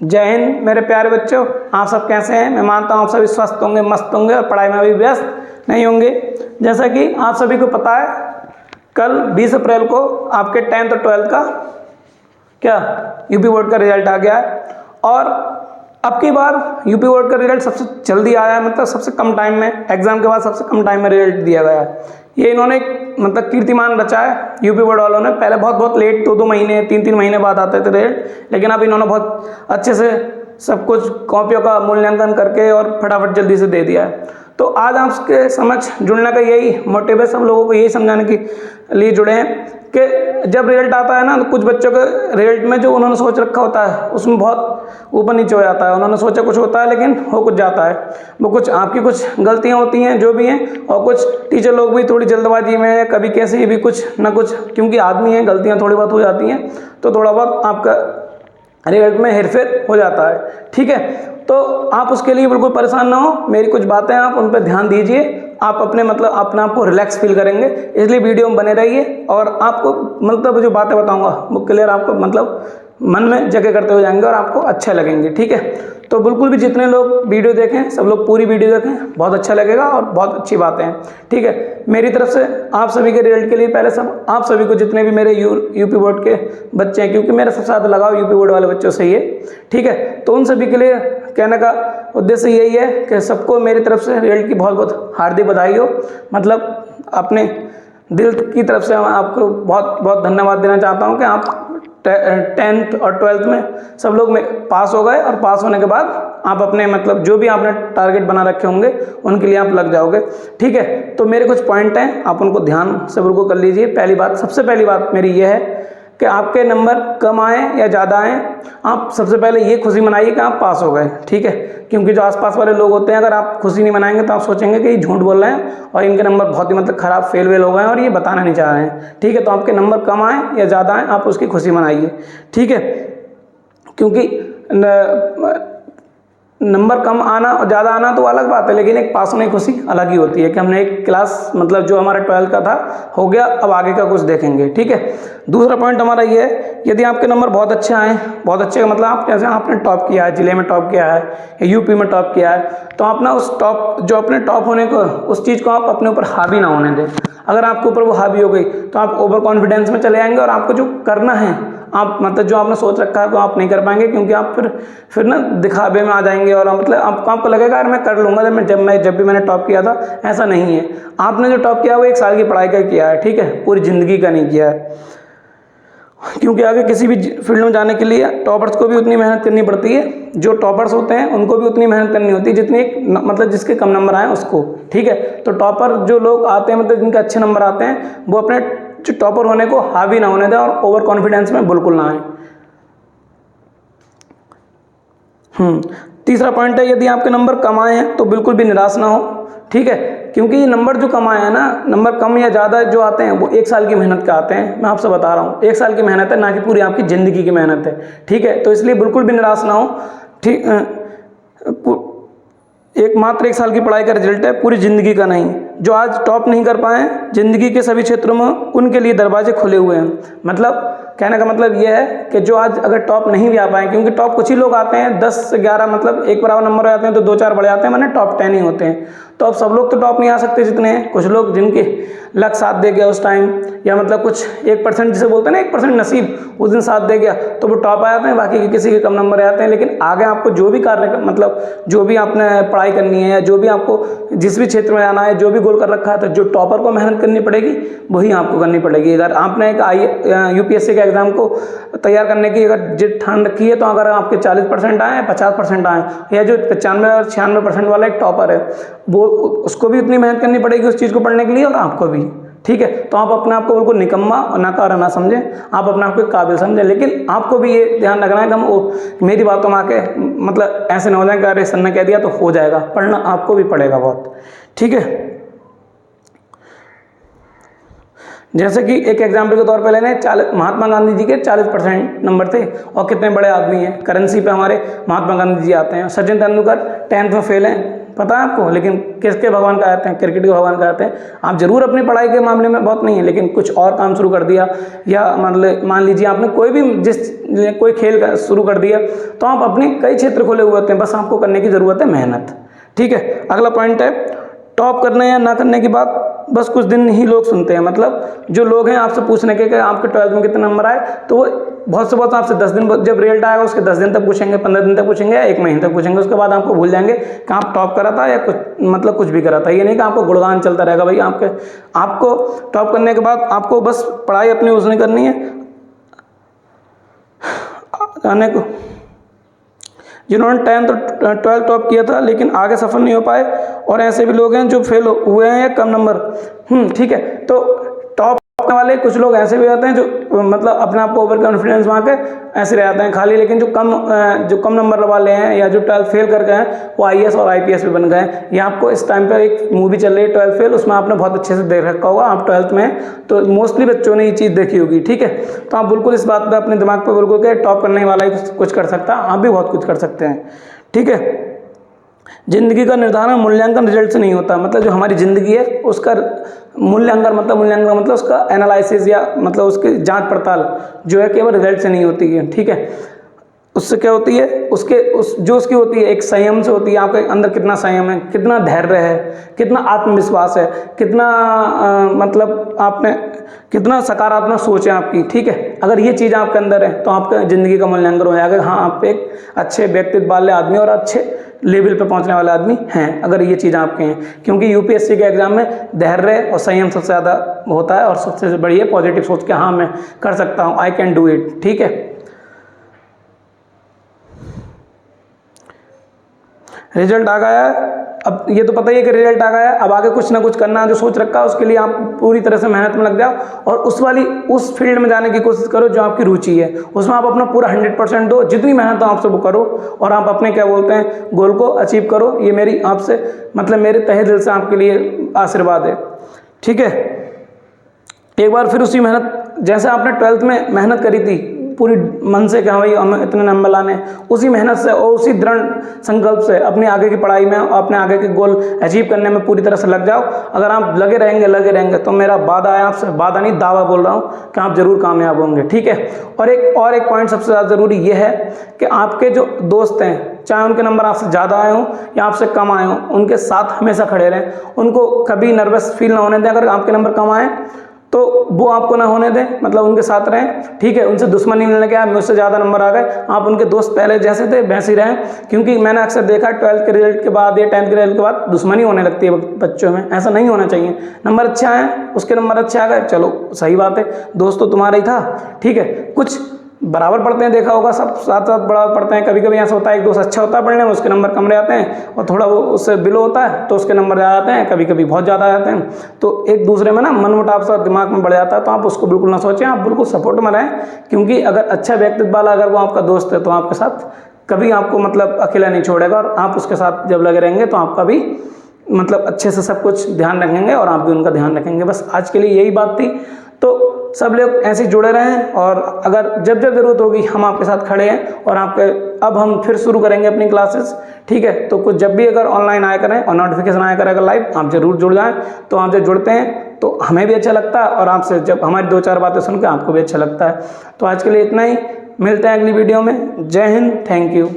जय हिंद मेरे प्यारे बच्चों, आप सब कैसे हैं। मैं मानता हूँ आप सभी स्वस्थ होंगे, मस्त होंगे और पढ़ाई में भी व्यस्त नहीं होंगे। जैसा कि आप सभी को पता है, कल 20 अप्रैल को आपके 10th और 12th का क्या यूपी बोर्ड का रिजल्ट आ गया है। और अब की बार यूपी बोर्ड का रिजल्ट सबसे जल्दी आया है, मतलब सबसे कम टाइम में, एग्जाम के बाद सबसे कम टाइम में रिजल्ट दिया गया है। ये इन्होंने मतलब कीर्तिमान रचा है यूपी बोर्ड वालों ने। पहले बहुत लेट 2-2 महीने 3-3 महीने बाद आते थे रिजल्ट, लेकिन अब इन्होंने बहुत अच्छे से सब कुछ कॉपियों का मूल्यांकन करके और फटाफट जल्दी से दे दिया है। तो आज आपके समक्ष जुड़ने का यही मोटिव है, सब लोगों को यही समझाने के लिए जुड़े हैं कि जब रिजल्ट आता है ना, तो कुछ बच्चों के रिजल्ट में जो उन्होंने सोच रखा होता है उसमें बहुत ऊपर नीचे हो जाता है। उन्होंने सोचा कुछ होता है लेकिन हो कुछ जाता है। वो कुछ आपकी कुछ गलतियां होती हैं जो भी हैं, और कुछ टीचर लोग भी थोड़ी जल्दबाजी में कभी कैसे भी कुछ ना कुछ, क्योंकि आदमी है, गलतियां थोड़ी बहुत हो जाती हैं, तो थोड़ा बहुत आपका रिजल्ट में हेरफेर हो जाता है। ठीक है, तो आप उसके लिए बिल्कुल परेशान ना हो। मेरी कुछ बातें आप उन पर ध्यान दीजिए, आप अपने मतलब अपने आप को रिलैक्स फील करेंगे, इसलिए वीडियो में बने रहिए। और आपको मतलब जो बातें बताऊंगा वो क्लियर आपको मतलब मन में जगह करते हो जाएंगे और आपको अच्छे लगेंगे। ठीक है, तो बिल्कुल भी जितने लोग वीडियो देखें सब लोग पूरी वीडियो देखें, बहुत अच्छा लगेगा और बहुत अच्छी बातें हैं। ठीक है, मेरी तरफ से आप सभी के रिजल्ट के लिए पहले सब आप सभी को, जितने भी मेरे यूपी बोर्ड के बच्चे हैं, क्योंकि मेरा सबसे ज़्यादा लगाव यूपी बोर्ड वाले बच्चों से ही है। ठीक है, तो उन सभी के लिए कहने का उद्देश्य यही है कि सबको मेरी तरफ से रिजल्ट की बहुत बहुत हार्दिक बधाई हो। मतलब अपने दिल की तरफ से मैं आपको बहुत बहुत धन्यवाद देना चाहता हूँ कि आप 10th और 12th में सब लोग में पास हो गए, और पास होने के बाद आप अपने मतलब जो भी आपने टारगेट बना रखे होंगे उनके लिए आप लग जाओगे। ठीक है, तो मेरे कुछ पॉइंट हैं, आप उनको ध्यान से बिल्कुल कर लीजिए। पहली बात, सबसे पहली बात मेरी ये है कि आपके नंबर कम आए या ज़्यादा आए, आप सबसे पहले ये खुशी मनाइए कि आप पास हो गए। ठीक है, क्योंकि जो आसपास वाले लोग होते हैं, अगर आप खुशी नहीं मनाएंगे तो आप सोचेंगे कि ये झूठ बोल रहे हैं और इनके नंबर बहुत ही मतलब ख़राब फेल हो गए हैं और ये बताना नहीं चाह रहे हैं। ठीक है, तो आपके नंबर कम आए या ज़्यादा आए, आप उसकी खुशी मनाइए। ठीक है, क्योंकि नंबर कम आना और ज़्यादा आना तो अलग बात है, लेकिन एक पास होने की खुशी अलग ही होती है कि हमने एक क्लास मतलब जो हमारा 12th का था हो गया, अब आगे का कुछ देखेंगे। ठीक है, दूसरा पॉइंट हमारा ये है, यदि आपके नंबर बहुत अच्छे आए, बहुत अच्छे मतलब आप जैसे आपने टॉप किया है, जिले में टॉप किया है या यूपी में टॉप किया है, तो आप ना उस टॉप जो अपने टॉप होने को, उस चीज़ को आप अपने ऊपर हावी ना होने दें। अगर आपके ऊपर वो हावी हो गई तो आप ओवर कॉन्फिडेंस में चले जाएंगे और आपको जो करना है, आप मतलब जो आपने सोच रखा है वो आप नहीं कर पाएंगे, क्योंकि आप फिर ना दिखावे में आ जाएंगे और मतलब आपको लगेगा यार मैं कर लूँगा, जब भी मैंने टॉप किया था। ऐसा नहीं है, आपने जो टॉप किया वो 1 साल की पढ़ाई का किया है। ठीक है, पूरी ज़िंदगी का नहीं किया है, क्योंकि आगे किसी भी फील्ड में जाने के लिए टॉपर्स को भी उतनी मेहनत करनी पड़ती है। जो टॉपर्स होते हैं उनको भी उतनी मेहनत करनी होती है जितनी एक मतलब जिसके कम नंबर आए उसको। ठीक है, तो टॉपर जो लोग आते हैं मतलब जिनके अच्छे नंबर आते हैं, वो अपने जो टॉपर होने को हावी ना होने दें और ओवर कॉन्फिडेंस में बिल्कुल ना आए। तीसरा पॉइंट है, यदि आपके नंबर कम आए हैं तो बिल्कुल भी निराश ना हो। ठीक है, क्योंकि ये नंबर जो कम आए हैं ना, नंबर कम या ज़्यादा जो आते हैं वो 1 साल की मेहनत का आते हैं। मैं आपसे बता रहा हूँ, 1 साल की मेहनत है, ना कि पूरी आपकी ज़िंदगी की मेहनत है। ठीक है, तो इसलिए बिल्कुल भी निराश ना हो। ठीक, मात्र 1 साल की पढ़ाई का रिजल्ट है, पूरी ज़िंदगी का नहीं। जो आज टॉप नहीं कर पाए, ज़िंदगी के सभी क्षेत्रों में उनके लिए दरवाजे खुले हुए हैं। मतलब कहने का मतलब यह है कि जो आज अगर टॉप नहीं भी आ पाए, क्योंकि टॉप कुछ ही लोग आते हैं, 10 से 11 मतलब एक बराबर नंबर हो जाते हैं, तो 2-4 बढ़ जाते हैं, मैंने टॉप 10 ही होते हैं। तो अब सब लोग तो टॉप नहीं आ सकते जितने हैं, कुछ लोग जिनके लक साथ दे गया उस टाइम, या मतलब कुछ 1% जिसे बोलते हैं ना, 1% नसीब उस दिन साथ दे गया तो वो टॉप आ जाते हैं, बाकी के किसी के कम नंबर आते हैं। लेकिन आगे आपको जो भी कार्य मतलब जो भी आपने पढ़ाई करनी है या जो भी आपको जिस भी क्षेत्र में जाना है, जो भी गोल कर रखा है, तो जो टॉपर को मेहनत करनी पड़ेगी वही आपको करनी पड़ेगी। अगर आपने एक यूपीएससी के एग्ज़ाम को तैयार करने की अगर जिद ठान रखी है, तो अगर आपके 40% आए, 50% आए, या जो 95 और 96% वाला एक टॉपर है, वो उसको भी उतनी मेहनत करनी पड़ेगी उस चीज़ को पढ़ने के लिए, और आपको भी। ठीक है, तो आप अपने आप को बिल्कुल निकम्मा और नाकारा ना समझें, आप अपने आप को काबिल समझें। लेकिन आपको भी ये ध्यान रखना है कि हम मेरी बातों में आके मतलब ऐसे ना हो जाए कि अरे सर ने कह दिया तो हो जाएगा, पढ़ना आपको भी पड़ेगा बहुत। ठीक है, जैसे कि एक एग्जाम्पल के तौर पे लेने, महात्मा गांधी जी के 40% नंबर थे, और कितने बड़े आदमी हैं, करेंसी पे हमारे महात्मा गांधी जी आते हैं। सचिन तेंदुलकर 10th में फेल हैं, पता है आपको, लेकिन किसके भगवान कहते हैं? क्रिकेट के भगवान कहते हैं। आप जरूर अपनी पढ़ाई के मामले में बहुत नहीं है, लेकिन कुछ और काम शुरू कर दिया, या मतलब मान लीजिए आपने कोई खेल शुरू कर दिया, तो आप अपने कई क्षेत्र खोले हुए होते हैं, बस आपको करने की ज़रूरत है मेहनत। ठीक है, अगला पॉइंट है टॉप करने या ना करने की बात बस कुछ दिन ही लोग सुनते हैं। मतलब जो लोग हैं आपसे पूछने के कि आपके 12th में कितने नंबर आए, तो वो बहुत से बहुत आपसे 10 दिन, जब रिजल्ट आएगा उसके 10 दिन तक पूछेंगे, 15 दिन तक पूछेंगे, या 1 महीने तक पूछेंगे। उसके बाद आपको भूल जाएंगे कि आप टॉप करा था या कुछ भी करा था। ये नहीं कि आपको गुणगान चलता रहेगा भाई आपको टॉप करने के बाद आपको बस पढ़ाई अपनी उसने करनी है। आने को जिन्होंने 10th और 12th टॉप किया था लेकिन आगे सफल नहीं हो पाए, और ऐसे भी लोग हैं जो फेल हुए हैं या कम नंबर। ठीक है, तो टॉप करने वाले कुछ लोग ऐसे भी होते हैं जो मतलब अपने आप को ओवर कॉन्फिडेंस मान के ऐसे रह जाते हैं खाली, लेकिन जो कम नंबर वाले हैं या जो 12th फेल कर गए हैं वो IAS और IPS भी बन गए हैं। ये आपको इस टाइम पर एक मूवी चल रही है 12th फेल, उसमें आपने बहुत अच्छे से देख रखा होगा। आप 12th में तो मोस्टली बच्चों ने ये चीज़ देखी होगी। ठीक है, तो आप बिल्कुल इस बात पर अपने दिमाग पर बिल्कुल के टॉप करने वाला ही कुछ कर सकता है, आप भी बहुत कुछ कर सकते हैं। ठीक है, जिंदगी का निर्धारण मूल्यांकन रिजल्ट से नहीं होता। मतलब जो हमारी ज़िंदगी है उसका मूल्यांकन मतलब उसका एनालिसिस या मतलब उसकी जांच पड़ताल जो है केवल रिजल्ट से नहीं होती है। ठीक है, उससे क्या होती है, उसकी होती है एक संयम से होती है। आपके अंदर कितना संयम है, कितना धैर्य है, कितना आत्मविश्वास है, कितना मतलब आपने कितना सकारात्मक सोच है आपकी। ठीक है, अगर ये चीज़ आपके अंदर है तो आपका ज़िंदगी का मूल्यांकन हो जाएगा। हाँ, आप एक अच्छे व्यक्तित्व वाले आदमी और अच्छे लेवल पे पहुंचने वाले आदमी हैं, अगर ये चीज़ आपके हैं। क्योंकि UPSC के एग्जाम में धैर्य और संयम सबसे ज़्यादा होता है, और सबसे बढ़िया पॉजिटिव सोच के हाँ मैं कर सकता हूँ, आई कैन डू इट। ठीक है, रिजल्ट आ गया है, अब ये तो पता ही है कि रिजल्ट आ गया है, अब आगे कुछ ना कुछ करना है। जो सोच रखा है उसके लिए आप पूरी तरह से मेहनत में लग जाओ, और उस फील्ड में जाने की कोशिश करो जो आपकी रुचि है, उसमें आप अपना पूरा 100% दो। जितनी मेहनत हो आपसे वो करो, और आप अपने क्या बोलते हैं गोल को अचीव करो। ये मेरी आपसे मतलब मेरे तहे दिल से आपके लिए आशीर्वाद है। ठीक है, एक बार फिर उसी मेहनत, जैसे आपने 12th में मेहनत करी थी पूरी मन से कि हाँ भाई हमें इतने नंबर लाने, उसी मेहनत से और उसी दृढ़ संकल्प से अपनी आगे की पढ़ाई में, अपने आगे के गोल अचीव करने में पूरी तरह से लग जाओ। अगर आप लगे रहेंगे तो मेरा वादा है आपसे, वादा नहीं दावा बोल रहा हूँ, कि आप जरूर कामयाब होंगे। ठीक है, और एक पॉइंट सबसे ज़्यादा ज़रूरी ये है कि आपके जो दोस्त हैं, चाहे उनके नंबर आपसे ज़्यादा आए हों या आपसे कम आए हों, उनके साथ हमेशा खड़े रहें। उनको कभी नर्वस फील ना होने दें। अगर आपके नंबर कम आए तो वो आपको ना होने दें, मतलब उनके साथ रहें। ठीक है, उनसे दुश्मनी नहीं लगे, मुझसे ज़्यादा नंबर आ गए, आप उनके दोस्त पहले जैसे थे वैसे ही रहें। क्योंकि मैंने अक्सर देखा 12th के रिजल्ट के बाद या 10th के रिजल्ट के बाद दुश्मनी होने लगती है बच्चों में। ऐसा नहीं होना चाहिए। नंबर अच्छे आए, उसके नंबर अच्छे आ गए, चलो सही बात है, दोस्त तो तुम्हारा ही था। ठीक है, कुछ बराबर पढ़ते हैं, देखा होगा सब साथ साथ बराबर पढ़ते हैं। कभी कभी ऐसा होता है एक दोस्त अच्छा होता है पढ़ने में, उसके नंबर कम रह जाते हैं, और थोड़ा वो उससे बिलो होता है तो उसके नंबर ज़्यादा आते हैं, कभी कभी बहुत ज़्यादा आ जाते हैं। तो एक दूसरे में ना मनमुटाव सा दिमाग में बढ़ जाता है। तो आप उसको बिल्कुल ना सोचें, आप बिल्कुल सपोर्ट में रहें। क्योंकि अगर अच्छा व्यक्तित्व वाला अगर वो आपका दोस्त है तो आपके साथ कभी आपको मतलब अकेला नहीं छोड़ेगा, और आप उसके साथ जब लगे रहेंगे तो आपका भी मतलब अच्छे से सब कुछ ध्यान रखेंगे और आप भी उनका ध्यान रखेंगे। बस आज के लिए यही बात थी। तो सब लोग ऐसे जुड़े रहें, और अगर जब जब ज़रूरत होगी हम आपके साथ खड़े हैं। और अब हम फिर शुरू करेंगे अपनी क्लासेस। ठीक है, तो कुछ जब भी अगर ऑनलाइन आया करें और नोटिफिकेशन आया करें अगर लाइव, आप ज़रूर जुड़ जाएं। तो आप जब जुड़ते हैं तो हमें भी अच्छा लगता है, और आपसे जब हमारी 2-4 बातें सुन के आपको भी अच्छा लगता है। तो आज के लिए इतना ही, मिलते हैं अगली वीडियो में। जय हिंद, थैंक यू।